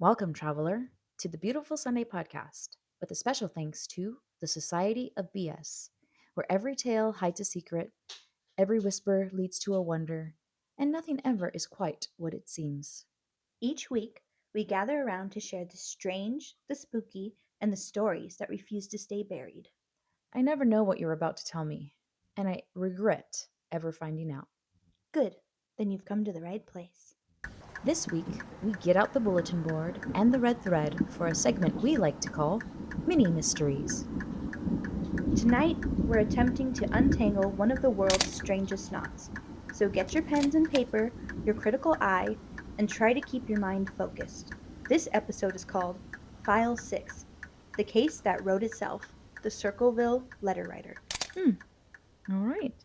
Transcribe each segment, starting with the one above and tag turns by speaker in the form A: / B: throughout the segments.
A: Welcome, traveler, to the Beautiful Sunday podcast, with a special thanks to the Society of BS, where every tale hides a secret, every whisper leads to a wonder, and nothing ever is quite what it seems.
B: Each week, we gather around to share the strange, the spooky, and the stories that refuse to stay buried.
A: I never know what you're about to tell me, and I regret ever finding out.
B: Good, then you've come to the right place.
A: This week, we get out the bulletin board and the red thread for a segment we like to call Mini Mysteries.
B: Tonight, we're attempting to untangle one of the world's strangest knots. So get your pens and paper, your critical eye, and try to keep your mind focused. This episode is called File 6, the case that wrote itself, the Circleville Letter-Writer.
A: All right.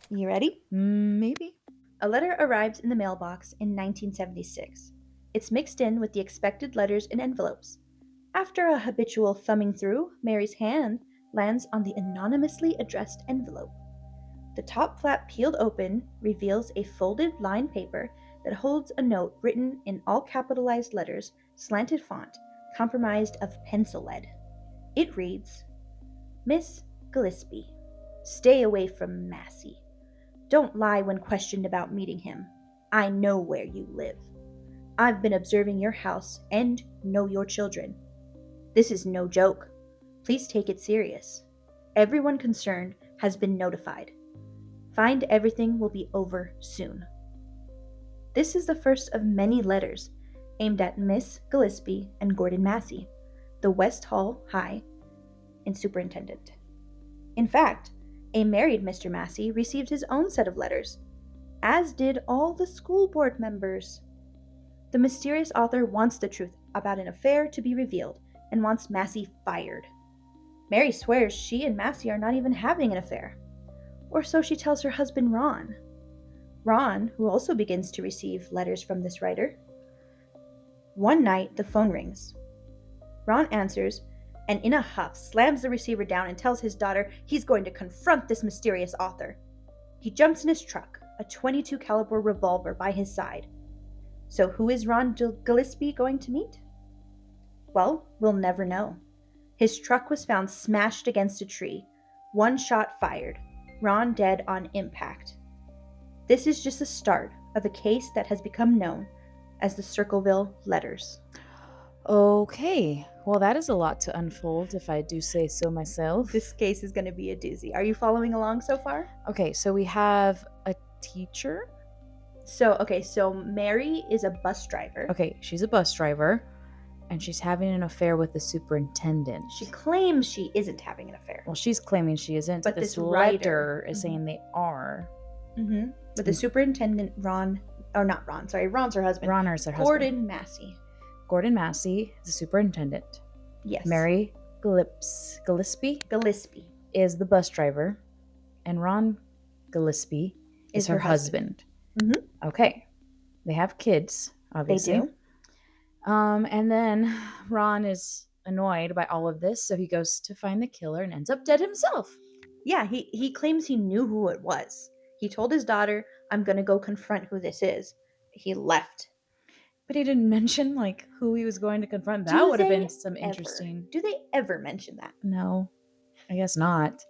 B: You ready?
A: Maybe.
B: A letter arrives in the mailbox in 1976. It's mixed in with the expected letters and envelopes. After a habitual thumbing through, Mary's hand lands on the anonymously addressed envelope. The top flap peeled open reveals a folded lined paper that holds a note written in all capitalized letters, slanted font, compromised of pencil lead. It reads, Miss Gillespie, stay away from Massey. Don't lie when questioned about meeting him. I know where you live. I've been observing your house and know your children. This is no joke. Please take it serious. Everyone concerned has been notified. Find everything will be over soon. This is the first of many letters aimed at Miss Gillespie and Gordon Massey, the West Hall High and superintendent. In fact, a married Mr. Massey received his own set of letters, as did all the school board members. The mysterious author wants the truth about an affair to be revealed and wants Massey fired. Mary swears she and Massey are not even having an affair, or so she tells her husband Ron. Ron, who also begins to receive letters from this writer. One night, the phone rings. Ron answers and in a huff slams the receiver down and tells his daughter he's going to confront this mysterious author. He jumps in his truck, a .22 caliber revolver by his side. So who is Ron Gillespie going to meet? Well, we'll never know. His truck was found smashed against a tree, one shot fired, Ron dead on impact. This is just the start of a case that has become known as the Circleville Letters.
A: Okay, well, that is a lot to unfold, if I do say so myself.
B: This case is going to be a doozy. Are you following along so far?
A: Okay, so we have a teacher.
B: So Mary is a bus driver.
A: Okay, she's a bus driver, and she's having an affair with the superintendent.
B: She claims she isn't having an affair.
A: Well, she's claiming she isn't,
B: But
A: this
B: this writer
A: letter is saying they are.
B: But the superintendent, Ron's her husband.
A: Ronner's her husband.
B: Gordon Massey.
A: Gordon Massey, the superintendent.
B: Yes.
A: Mary Gillespie
B: Gillespie
A: is the bus driver, and Ron Gillespie is her husband. Okay, they have kids, obviously.
B: They do.
A: And then Ron is annoyed by all of this, so he goes to find the killer and ends up dead himself.
B: Yeah, he claims he knew who it was. He told his daughter, I'm going to go confront who this is. He left.
A: But he didn't mention, like, who he was going to confront. That would have been some interesting.
B: Do they ever mention that?
A: No, I guess not.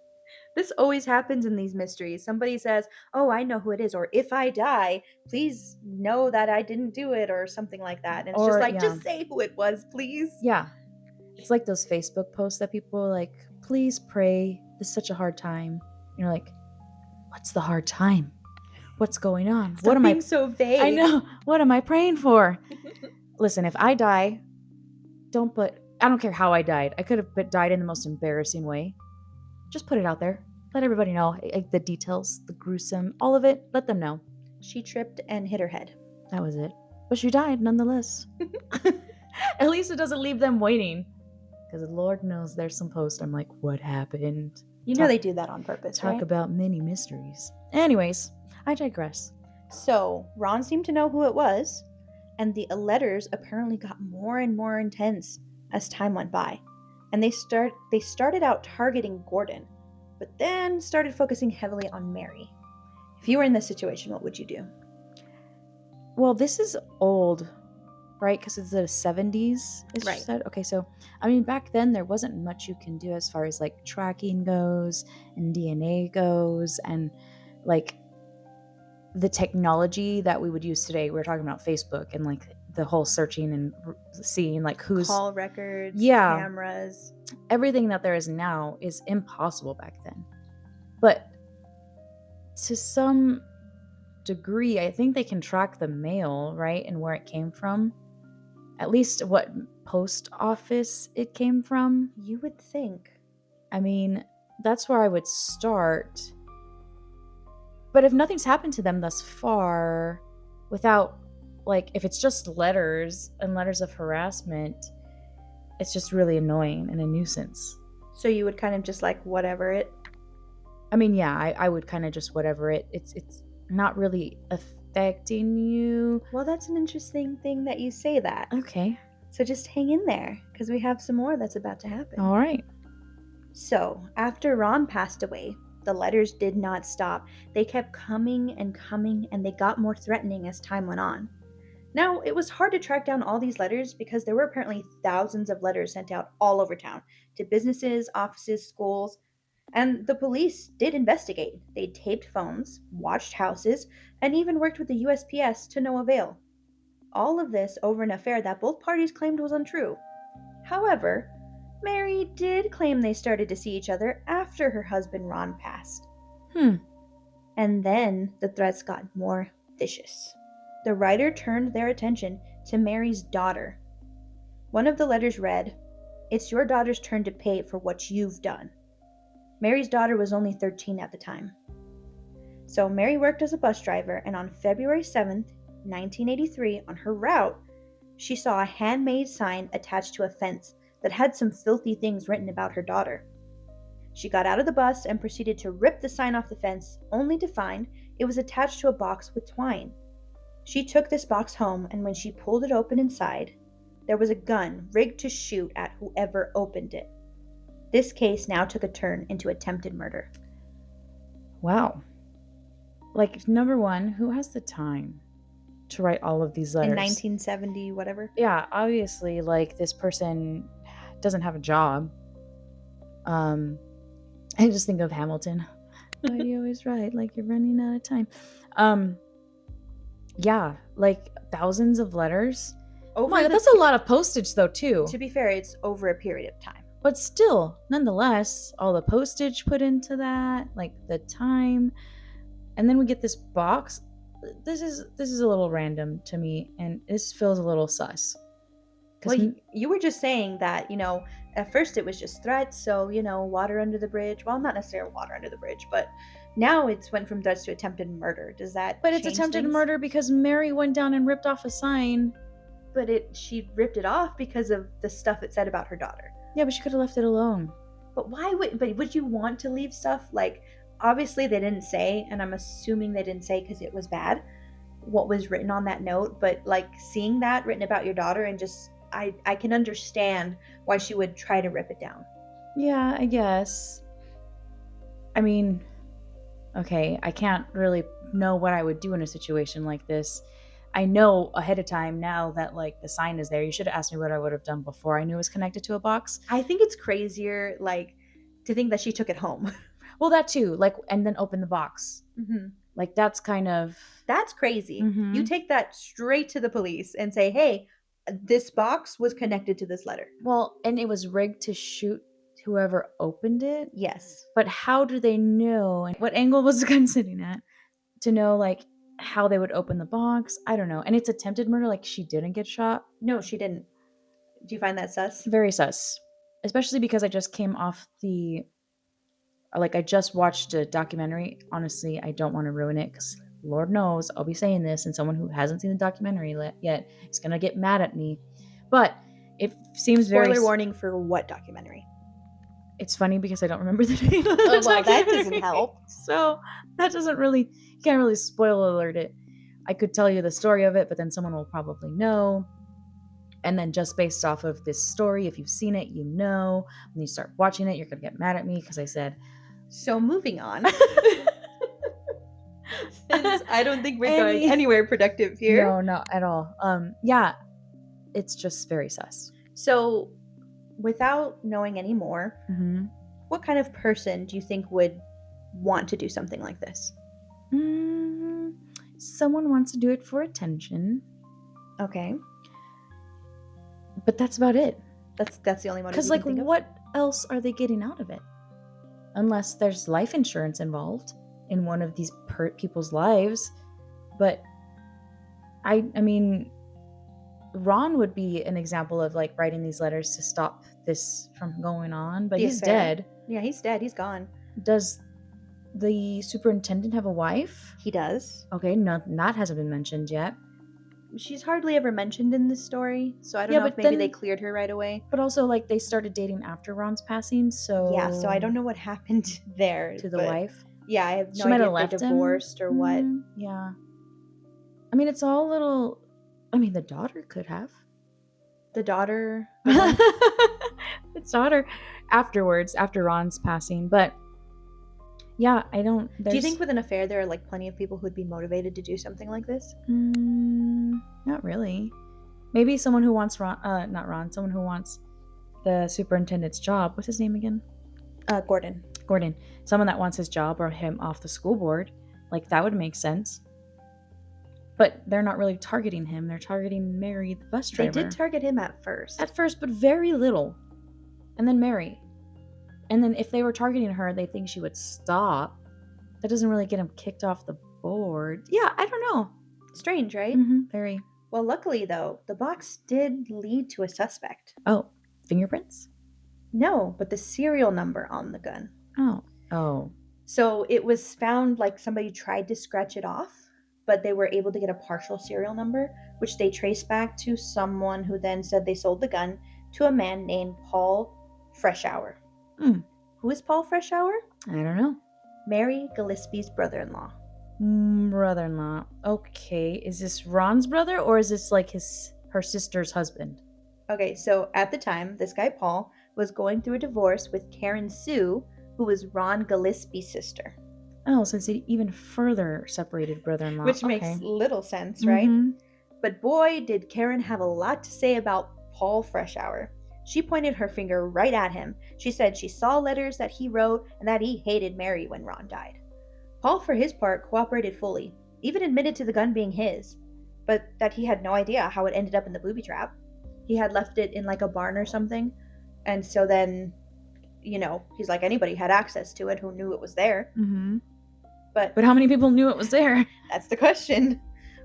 B: This always happens in these mysteries. Somebody says, oh, I know who it is, or if I die, please know that I didn't do it, or something like that. And it's just like, just say who it was, please.
A: Yeah. It's like those Facebook posts that people are like, please pray. This is such a hard time. And you're like, what's the hard time? What's going on?
B: Stop being so vague.
A: I know. What am I praying for? Listen, if I die, I don't care how I died. I could have died in the most embarrassing way. Just put it out there. Let everybody know the details, the gruesome, all of it. Let them know.
B: She tripped and hit her head.
A: That was it. But she died nonetheless. At least it doesn't leave them waiting. Because Lord knows there's some posts I'm like, what happened?
B: You know they do that on purpose,
A: Talk about many mysteries. Anyways, I digress.
B: So, Ron seemed to know who it was, and the letters apparently got more and more intense as time went by. And they started out targeting Gordon, but then started focusing heavily on Mary. If you were in this situation, what would you do?
A: Well, this is old right? Because it's the 70s, as
B: Right.
A: you said. Okay, so I mean, back then there wasn't much you can do as far as like tracking goes and DNA goes, and like the technology that we would use today. We're talking about Facebook and like the whole searching and seeing like who's
B: Call records,
A: Yeah.
B: cameras.
A: everything that there is now is impossible back then. But to some degree, I think they can track the mail, right? And where it came from. At least what post office it came from.
B: You would think.
A: I mean, that's where I would start. But if nothing's happened to them thus far, without, like, if it's just letters and letters of harassment, it's just really annoying and a nuisance.
B: So you would kind of just like whatever it.
A: I mean, yeah, I would kind of just whatever it. It's not really affecting you.
B: Well, that's an interesting thing that you say that.
A: Okay.
B: So just hang in there, because we have some more that's about to happen.
A: All right.
B: So, after Ron passed away, the letters did not stop. They kept coming, and they got more threatening as time went on. Now, it was hard to track down all these letters because there were apparently thousands of letters sent out all over town to businesses, offices, schools, and the police did investigate. They taped phones, watched houses, and even worked with the USPS to no avail. All of this over an affair that both parties claimed was untrue. However, Mary did claim they started to see each other after her husband Ron passed. And then the threats got more vicious. The writer turned their attention to Mary's daughter. One of the letters read, "It's your daughter's turn to pay for what you've done." Mary's daughter was only 13 at the time. So Mary worked as a bus driver, and on February 7th, 1983, on her route, she saw a handmade sign attached to a fence that had some filthy things written about her daughter. She got out of the bus and proceeded to rip the sign off the fence, only to find it was attached to a box with twine. She took this box home, and when she pulled it open inside, there was a gun rigged to shoot at whoever opened it. This case now took a turn into attempted murder.
A: Wow. Like, number one, who has the time to write all of these letters?
B: In 1970, whatever.
A: Yeah, obviously, like, this person doesn't have a job. I just think of Hamilton. Why do you always write like you're running out of time? Yeah, like thousands of letters. Oh my God, that's a lot of postage though, too.
B: To be fair, it's over a period of time.
A: But still, nonetheless, all the postage put into that, like the time, and then we get this box. This is a little random to me, and this feels a little sus.
B: Well, you were just saying that, at first it was just threats, so, water under the bridge. Well, not necessarily water under the bridge, but now it's went from threats to attempted murder. Does that
A: But it's attempted murder because Mary went down and ripped off a sign.
B: But she ripped it off because of the stuff it said about her daughter.
A: Yeah, but she could have left it alone.
B: But would you want to leave stuff? Like, obviously they didn't say, and I'm assuming they didn't say because it was bad, what was written on that note, but like seeing that written about your daughter and just I can understand why she would try to rip it down.
A: Yeah, I guess. I mean, okay, I can't really know what I would do in a situation like this. I know ahead of time now that like the sign is there. You should have asked me what I would have done before I knew it was connected to a box.
B: I think it's crazier, like, to think that she took it home.
A: Well, that too, like, and then open the box.
B: Mm-hmm.
A: Like, that's crazy.
B: Mm-hmm. You take that straight to the police and say, hey, this box was connected to this letter.
A: Well, and it was rigged to shoot whoever opened it?
B: Yes.
A: But how do they know? What angle was the gun sitting at to know, like, how they would open the box? I don't know. And it's attempted murder, like, she didn't get shot?
B: No, she didn't. Do you find that sus?
A: Very sus. Especially because I just came off I just watched a documentary. Honestly, I don't want to ruin it because Lord knows I'll be saying this, and someone who hasn't seen the documentary yet is going to get mad at me. But it seems
B: Spoiler warning for what documentary?
A: It's funny because I don't remember the name of the
B: well,
A: documentary.
B: That doesn't help.
A: So that doesn't really, you can't really spoiler alert it. I could tell you the story of it, but then someone will probably know. And then just based off of this story, if you've seen it, you know. When you start watching it, you're going to get mad at me because I said.
B: So moving on. Since I don't think we're going anywhere productive here.
A: No, not at all. Yeah. it's just very sus.
B: So, without knowing any more,
A: Mm-hmm.
B: what kind of person do you think would want to do something like this?
A: Someone wants to do it for attention,
B: Okay,
A: but that's about it.
B: that's the only motive
A: Because,
B: you
A: like,
B: can think of?
A: what else are they getting out of it? Unless there's life insurance involved in one of these people's lives. But I mean, Ron would be an example of like writing these letters to stop this from going on, but
B: The
A: he's
B: affair?
A: dead.
B: Yeah, he's dead. He's gone.
A: Does the superintendent have a wife?
B: He does.
A: Okay, no, that hasn't been mentioned yet.
B: She's hardly ever mentioned in this story, so I don't
A: Yeah,
B: know if
A: but
B: maybe
A: then-
B: they cleared her right away.
A: But also, like, they started dating after Ron's passing, so
B: Yeah, so I don't know what happened there.
A: to the
B: but
A: wife.
B: Yeah, I have
A: She
B: no
A: might
B: idea
A: have
B: if they
A: left him.
B: divorced or what.
A: Yeah. I mean, it's all a little. I mean, the daughter could have.
B: The daughter. The one-
A: The daughter afterwards, after Ron's passing, but yeah, I don't.
B: Do you think with an affair there are like plenty of people who'd be motivated to do something like this?
A: Not really. Maybe someone who wants not Ron, someone who wants the superintendent's job. What's his name again?
B: Gordon.
A: Gordon. Someone that wants his job or him off the school board. Like, that would make sense. But they're not really targeting him. They're targeting Mary, the bus driver.
B: They did target him at first.
A: At first, but very little. And then Mary. And then if they were targeting her, they think she would stop. That doesn't really get him kicked off the board. Yeah, I don't know.
B: Strange, right?
A: Very.
B: Well, luckily though, the box did lead to a suspect.
A: Oh, fingerprints?
B: No, but the serial number on the gun.
A: Oh.
B: So it was found like somebody tried to scratch it off, but they were able to get a partial serial number, which they traced back to someone who then said they sold the gun to a man named Paul Freshour. Who is Paul Freshour?
A: I don't know.
B: Mary Gillespie's brother-in-law.
A: Brother-in-law. Okay, is this Ron's brother or is this like her sister's husband?
B: Okay, so at the time, this guy Paul was going through a divorce with Karen Sue, who was Ron Gillespie's sister.
A: Oh, so it's even further separated brother-in-law.
B: Which
A: Okay.
B: makes little sense, right? But boy, did Karen have a lot to say about Paul Freshour. She pointed her finger right at him. She said she saw letters that he wrote and that he hated Mary when Ron died. Paul, for his part, cooperated fully, even admitted to the gun being his, but that he had no idea how it ended up in the booby trap. He had left it in like a barn or something, and so then, he's like, anybody had access to it who knew it was there. But
A: how many people knew it was there?
B: That's the question.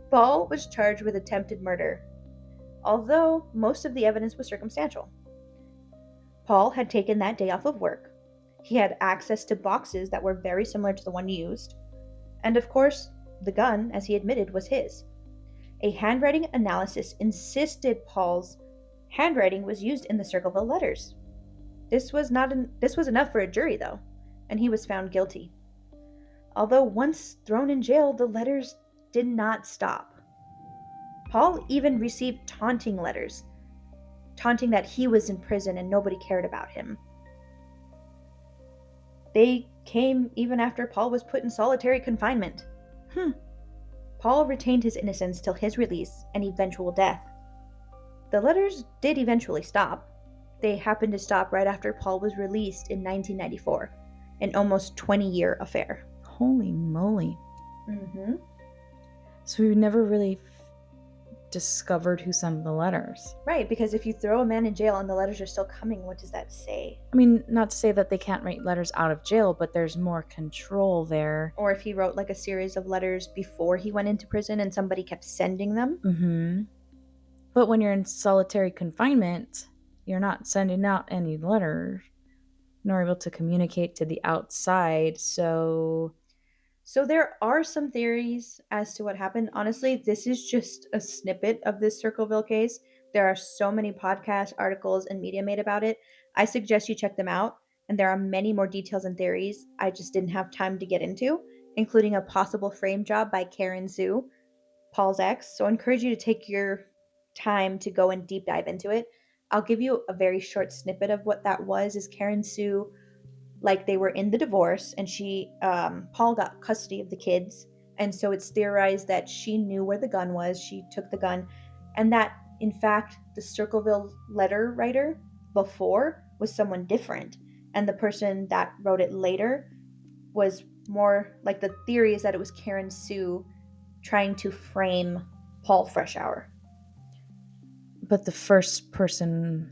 B: Paul was charged with attempted murder, although most of the evidence was circumstantial. Paul had taken that day off of work. He had access to boxes that were very similar to the one used. And of course, the gun, as he admitted, was his. A handwriting analysis insisted Paul's handwriting was used in the Circleville letters. This was enough for a jury, though, and he was found guilty. Although once thrown in jail, the letters did not stop. Paul even received taunting letters, taunting that he was in prison and nobody cared about him. They came even after Paul was put in solitary confinement. Paul retained his innocence till his release and eventual death. The letters did eventually stop. They happened to stop right after Paul was released in 1994, an almost 20-year affair.
A: Holy moly. So we never really discovered who sent the letters.
B: Right, because if you throw a man in jail and the letters are still coming, what does that say?
A: I mean, not to say that they can't write letters out of jail, but there's more control there.
B: Or if he wrote like a series of letters before he went into prison and somebody kept sending them.
A: But when you're in solitary confinement, you're not sending out any letters, nor able to communicate to the outside, So
B: there are some theories as to what happened. Honestly, this is just a snippet of this Circleville case. There are so many podcasts, articles, and media made about it. I suggest you check them out, and there are many more details and theories I just didn't have time to get into, including a possible frame job by Karen Sue, Paul's ex. So I encourage you to take your time to go and deep dive into it. I'll give you a very short snippet of what that was. Is Karen Sue, like, they were in the divorce and Paul got custody of the kids, and so it's theorized that she knew where the gun was. She took the gun, and that In fact, the Circleville Letter-Writer before was someone different, and the person that wrote it later was more like, the theory is that it was Karen Sue trying to frame Paul Freshour.
A: But the first person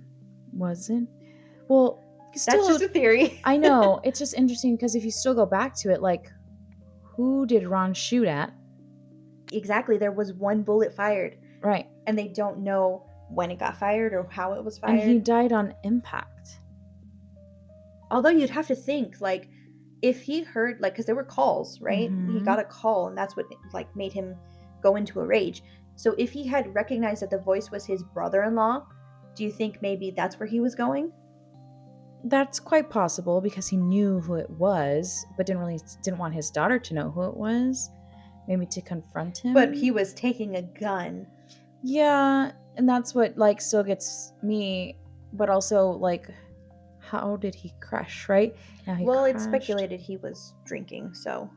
A: wasn't. Well, still,
B: That's just a theory.
A: I know. It's just interesting because if you still go back to it, like, who did Ron shoot at?
B: Exactly. There was one bullet fired,
A: Right.
B: and they don't know when it got fired or how it was fired.
A: And he died on impact.
B: Although you'd have to think, like, if he heard, like, because there were calls, right? He got a call, and that's what, like, made him go into a rage. So if he had recognized that the voice was his brother-in-law, do you think maybe that's where he was going?
A: That's quite possible because he knew who it was, but didn't want his daughter to know who it was. Maybe to confront him.
B: But he was taking a gun.
A: Yeah, and that's what, like, still gets me. But also, like, how did he crash, right? Now
B: Well, it's
A: crashed.
B: speculated he was drinking, so.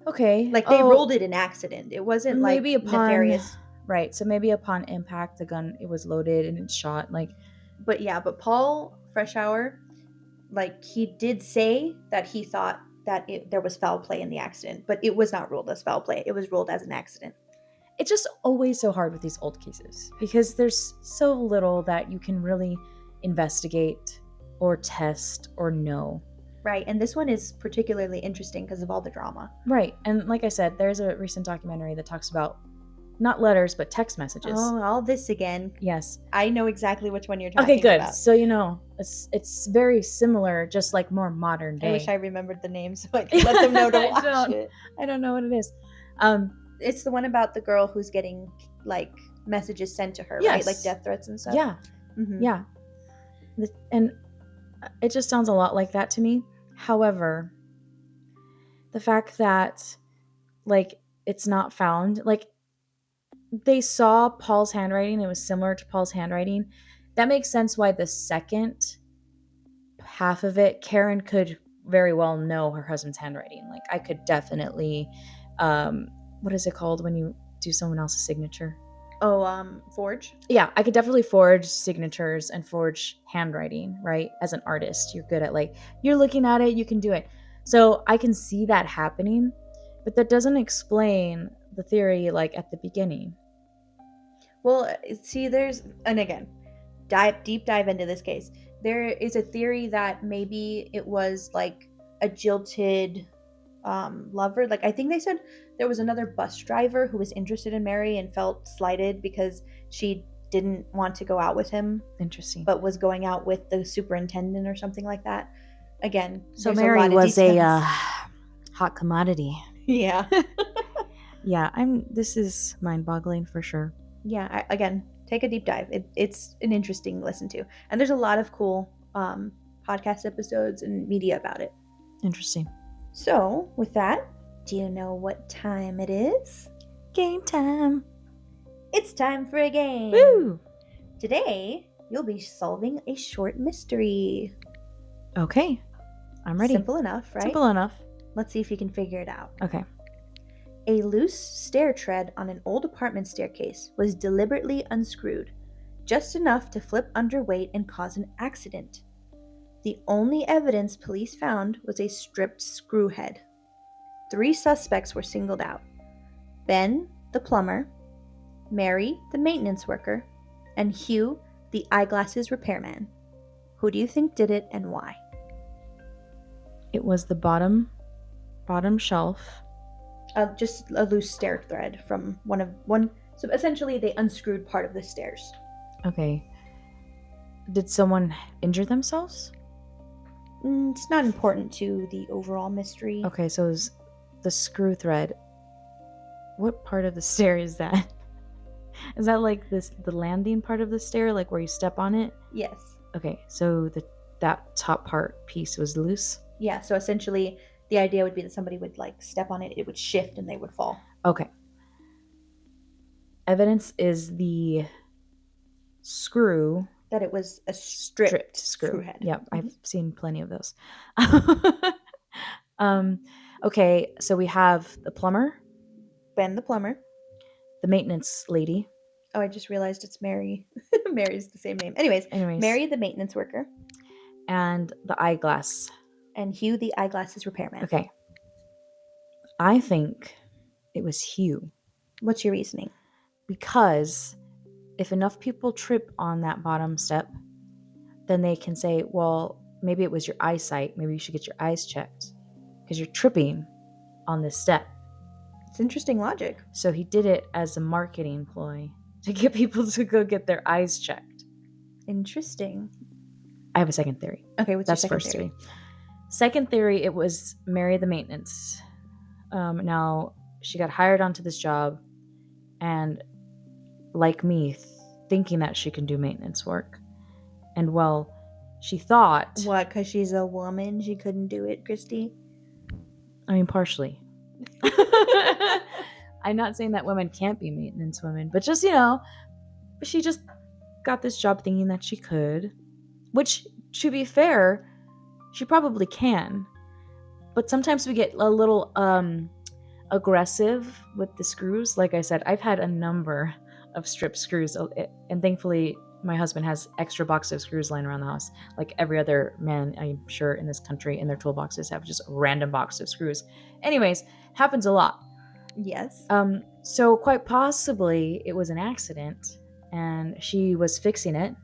A: Okay.
B: Like, they rolled it in accident. It wasn't, like,
A: maybe upon
B: nefarious.
A: Right, so maybe upon impact, the gun, it was loaded and it shot, like.
B: But yeah, but Paul Freshour, like, he did say that he thought that there was foul play in the accident, but it was not ruled as foul play. It was ruled as an accident.
A: It's just always so hard with these old cases because there's so little that you can really investigate or test or know.
B: Right, and this one is particularly interesting because of all the drama.
A: Right, and like I said, there's a recent documentary that talks about not letters, but text messages.
B: Oh, all this again.
A: Yes.
B: I know exactly which one you're talking
A: about. Okay, good.
B: About.
A: So, it's very similar, just like more modern day.
B: I wish I remembered the name so I could let them know to watch it.
A: I don't know what it is.
B: It's the one about the girl who's getting, like, messages sent to her, right? Like death threats and stuff.
A: Yeah. Mm-hmm. Yeah. And it just sounds a lot like that to me. However, the fact that, like, it's not found, like, they saw Paul's handwriting, it was similar to Paul's handwriting. That makes sense why the second half of it, Karen could very well know her husband's handwriting. Like, I could definitely, what is it called when you do someone else's signature?
B: Oh, forge?
A: Yeah, I could definitely forge signatures and forge handwriting, right? As an artist, you're good at, like, you're looking at it, you can do it. So I can see that happening, but that doesn't explain the theory, like, at the beginning.
B: Well, see, and again, deep dive into this case. There is a theory that maybe it was, like, a jilted lover. Like, I think they said there was another bus driver who was interested in Mary and felt slighted because she didn't want to go out with him.
A: Interesting.
B: But was going out with the superintendent or something like that. Again,
A: so Mary was a hot commodity.
B: Yeah.
A: Yeah, this is mind-boggling for sure.
B: Yeah, again, take a deep dive. It's an interesting listen to. And there's a lot of cool podcast episodes and media about it.
A: Interesting.
B: So, with that, do you know what time it is?
A: Game time.
B: It's time for a game.
A: Woo!
B: Today, you'll be solving a short mystery.
A: Okay. I'm ready.
B: Simple enough, right?
A: Simple enough.
B: Let's see if you can figure it out.
A: Okay.
B: A loose stair tread on an old apartment staircase was deliberately unscrewed, just enough to flip under weight and cause an accident. The only evidence police found was a stripped screw head. 3 suspects were singled out: Ben, the plumber, Mary, the maintenance worker, and Hugh, the eyeglasses repairman. Who do you think did it and why?
A: It was the bottom shelf.
B: Just a loose stair thread from one. So essentially, they unscrewed part of the stairs.
A: Okay. Did someone injure themselves?
B: It's not important to the overall mystery.
A: Okay, so it was the screw thread. What part of the stair is that? Is that like the landing part of the stair, like where you step on it?
B: Yes.
A: Okay, so that top piece was loose?
B: Yeah, so essentially the idea would be that somebody would, like, step on it, it would shift and they would fall.
A: Okay. Evidence is the screw.
B: That it was a stripped screw head.
A: Yep, mm-hmm. I've seen plenty of those. Okay, so we have the plumber.
B: Ben the plumber.
A: The maintenance lady.
B: Oh, I just realized it's Mary. Mary's the same name. Anyways, Mary the maintenance worker.
A: And the eyeglass.
B: And Hugh the eyeglasses repairman.
A: Okay. I think it was Hugh.
B: What's your reasoning?
A: Because if enough people trip on that bottom step, then they can say, well, maybe it was your eyesight. Maybe you should get your eyes checked because you're tripping on this step.
B: It's interesting logic.
A: So he did it as a marketing ploy to get people to go get their eyes checked.
B: Interesting.
A: I have a second theory.
B: Okay, what's
A: That's
B: your second
A: first
B: theory?
A: Second theory, it was Mary the maintenance. Now, she got hired onto this job, and like me, thinking that she can do maintenance work. And well, she thought...
B: What, because she's a woman, she couldn't do it, Christy?
A: I mean, partially. I'm not saying that women can't be maintenance women, but just, she just got this job thinking that she could, which, to be fair, she probably can. But sometimes we get a little aggressive with the screws. Like I said, I've had a number of strip screws, and thankfully my husband has extra box of screws lying around the house. Like every other man, I'm sure, in this country, in their toolboxes have just a random box of screws. Anyways, happens a lot.
B: Yes.
A: So quite possibly it was an accident, and she was fixing it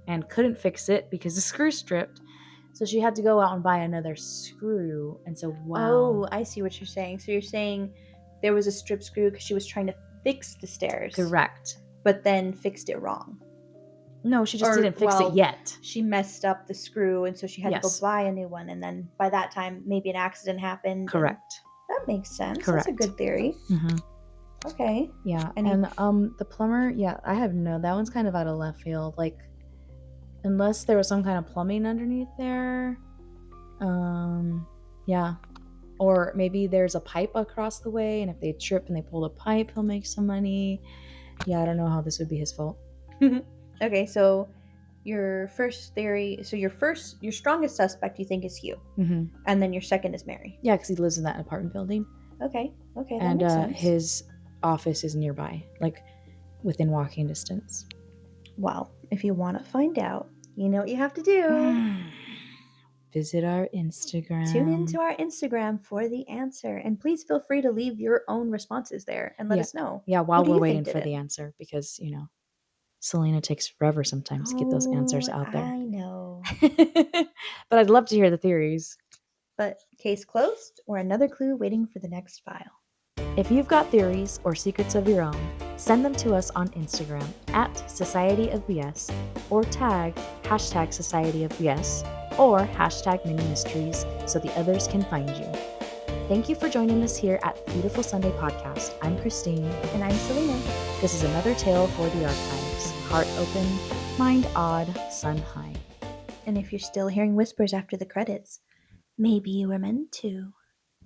A: and couldn't fix it because the screw stripped. So she had to go out and buy another screw. And so, wow.
B: Oh, I see what you're saying. So you're saying there was a strip screw because she was trying to fix the stairs.
A: Correct.
B: But then fixed it wrong.
A: No, she just didn't fix it yet.
B: She messed up the screw, and so she had to go buy a new one. And then by that time, maybe an accident happened.
A: Correct.
B: That makes sense.
A: Correct.
B: That's a good theory.
A: Mm-hmm.
B: Okay.
A: Yeah. And the plumber, that one's kind of out of left field. Like, unless there was some kind of plumbing underneath there. Yeah. Or maybe there's a pipe across the way, and if they trip and they pull the pipe, he'll make some money. Yeah, I don't know how this would be his fault.
B: Okay, so your first theory, your strongest suspect you think is Hugh.
A: Mm-hmm.
B: And then your second is Mary.
A: Yeah, because he lives in that apartment building.
B: Okay, that
A: and
B: makes sense.
A: His office is nearby, like within walking distance.
B: Well, if you want to find out, you know what you have to do.
A: Visit our Instagram.
B: Tune into our Instagram for the answer. And please feel free to leave your own responses there and let us know.
A: Yeah, while we're waiting for the answer, because, Seleena takes forever sometimes to get those answers out there.
B: I know.
A: But I'd love to hear the theories.
B: But case closed, or another clue waiting for the next file.
A: If you've got theories or secrets of your own, send them to us on Instagram at Society of BS, or tag #SocietyofBS or #MiniMysteries so the others can find you. Thank you for joining us here at Beautiful Sunday Podcast. I'm Christine.
B: And I'm Seleena.
A: This is another tale for the archives. Heart open, mind odd, sun high.
B: And if you're still hearing whispers after the credits, maybe you were meant to.